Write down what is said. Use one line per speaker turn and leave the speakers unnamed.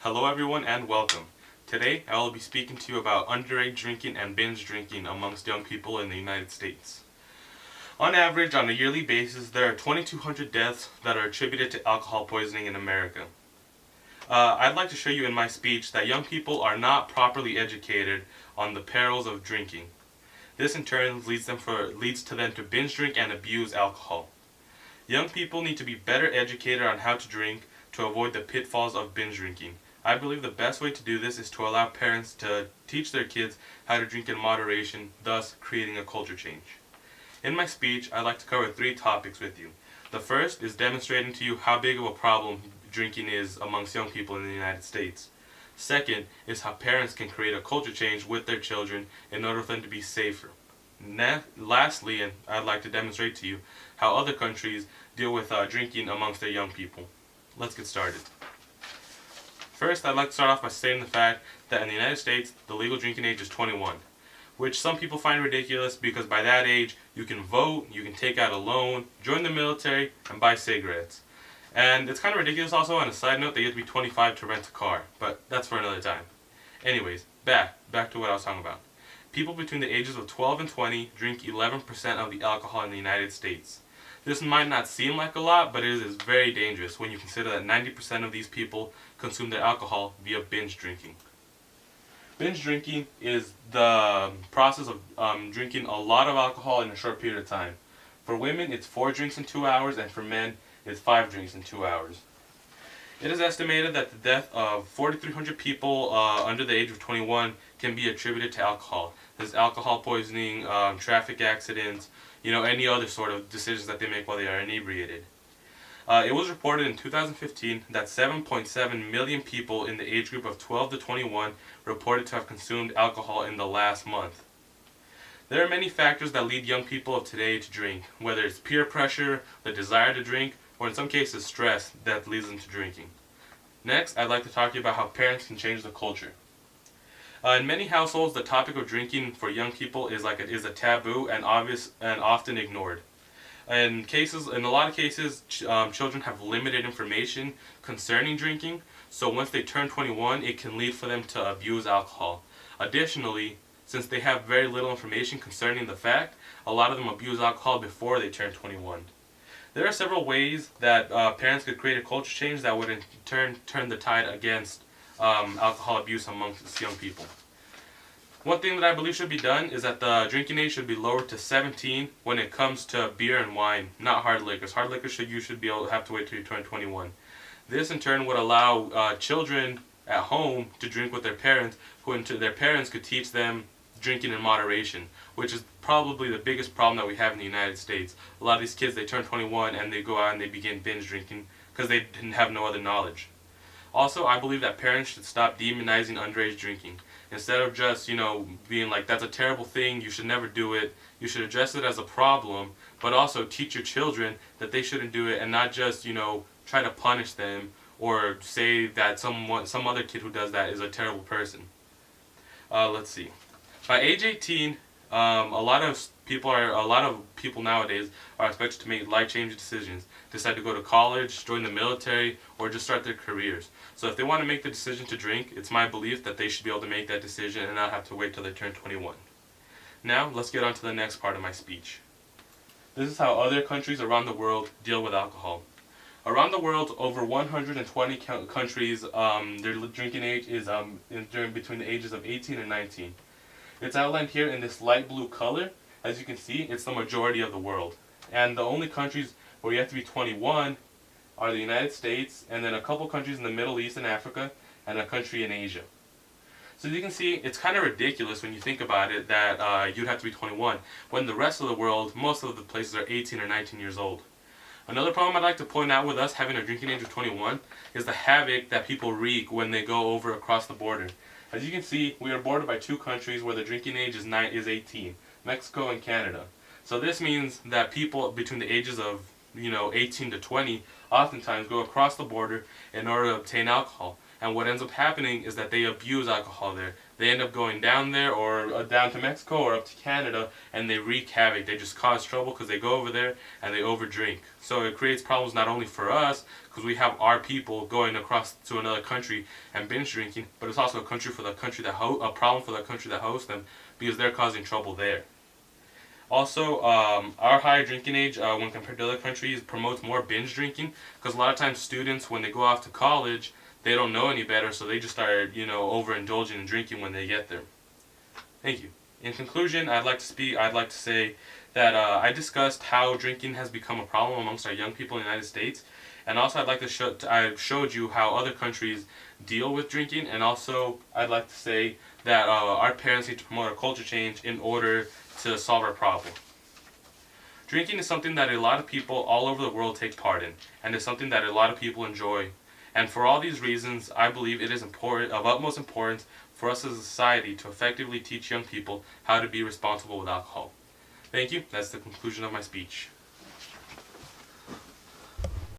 Hello everyone and welcome. Today I will be speaking to you about underage drinking and binge drinking amongst young people in the United States. On average, on a yearly basis, there are 2,200 deaths that are attributed to alcohol poisoning in America. I'd like to show you in my speech that young people are not properly educated on the perils of drinking. This in turn leads to them to binge drink and abuse alcohol. Young people need to be better educated on how to drink to avoid the pitfalls of binge drinking. I believe the best way to do this is to allow parents to teach their kids how to drink in moderation, thus creating a culture change. In my speech, I'd like to cover 3 topics with you. The first is demonstrating to you how big of a problem drinking is amongst young people in the United States. Second is how parents can create a culture change with their children in order for them to be safer. Lastly, and I'd like to demonstrate to you how other countries deal with drinking amongst their young people. Let's get started. First, I'd like to start off by stating the fact that in the United States, the legal drinking age is 21, which some people find ridiculous because by that age, you can vote, you can take out a loan, join the military, and buy cigarettes. And it's kind of ridiculous also on a side note that you have to be 25 to rent a car, but that's for another time. Anyways, back to what I was talking about. People between the ages of 12 and 20 drink 11% of the alcohol in the United States. This might not seem like a lot, but it is very dangerous when you consider that 90% of these people consume their alcohol via binge drinking. Binge drinking is the process of drinking a lot of alcohol in a short period of time. For women, it's 4 drinks in 2 hours, and for men, it's 5 drinks in 2 hours. It is estimated that the death of 4,300 people under the age of 21 can be attributed to alcohol. There's alcohol poisoning, traffic accidents, any other sort of decisions that they make while they are inebriated. It was reported in 2015 that 7.7 million people in the age group of 12 to 21 reported to have consumed alcohol in the last month. There are many factors that lead young people of today to drink, whether it's peer pressure, the desire to drink, or in some cases stress that leads them to drinking. Next, I'd like to talk to you about how parents can change the culture. In many households, the topic of drinking for young people is a taboo and obvious and often ignored. In a lot of cases, children have limited information concerning drinking, so once they turn 21, it can lead for them to abuse alcohol. Additionally, since they have very little information concerning the fact, a lot of them abuse alcohol before they turn 21. There are several ways that parents could create a culture change that would in turn turn the tide against alcohol abuse amongst young people. One thing that I believe should be done is that the drinking age should be lowered to 17 when it comes to beer and wine, not hard liquors. Hard liquors you should be able to have to wait till you turn 21. This in turn would allow children at home to drink with their parents, their parents could teach them drinking in moderation, which is probably the biggest problem that we have in the United States. A lot of these kids, they turn 21 and they go out and they begin binge drinking because they didn't have no other knowledge. Also, I believe that parents should stop demonizing underage drinking. Instead of just, being like, that's a terrible thing, you should never do it, you should address it as a problem, but also teach your children that they shouldn't do it and not just, try to punish them or say that some other kid who does that is a terrible person. Let's see. By age 18, a lot of people nowadays are expected to make life-changing decisions. Decide to go to college, join the military, or just start their careers. So if they want to make the decision to drink, it's my belief that they should be able to make that decision and not have to wait till they turn 21. Now, let's get on to the next part of my speech. This is how other countries around the world deal with alcohol. Around the world, over 120 countries, their drinking age is between the ages of 18 and 19. It's outlined here in this light blue color. As you can see, it's the majority of the world. And the only countries where you have to be 21 are the United States, and then a couple countries in the Middle East and Africa, and a country in Asia. So as you can see, it's kind of ridiculous when you think about it that you'd have to be 21, when the rest of the world, most of the places are 18 or 19 years old. Another problem I'd like to point out with us having a drinking age of 21 is the havoc that people wreak when they go over across the border. As you can see, we are bordered by 2 countries where the drinking age is 18, Mexico and Canada. So this means that people between the ages of 18 to 20 oftentimes go across the border in order to obtain alcohol. and what ends up happening is that they abuse alcohol there. They end up going down there, or down to Mexico, or up to Canada, and they wreak havoc. They just cause trouble because they go over there and they overdrink. So it creates problems not only for us, because we have our people going across to another country and binge drinking, but it's also a country for the country that a problem for the country that hosts them, because they're causing trouble there. Also, our higher drinking age, when compared to other countries, promotes more binge drinking, because a lot of times students, when they go off to college, they don't know any better, so they just start, overindulging in drinking when they get there. Thank you. In conclusion, I'd like to say that I discussed how drinking has become a problem amongst our young people in the United States, and also I'd like to I showed you how other countries deal with drinking, and also I'd like to say that our parents need to promote a culture change in order to solve our problem. Drinking is something that a lot of people all over the world take part in, and is something that a lot of people enjoy. And for all these reasons, I believe it is of utmost importance for us as a society to effectively teach young people how to be responsible with alcohol. Thank you. That's the conclusion of my speech.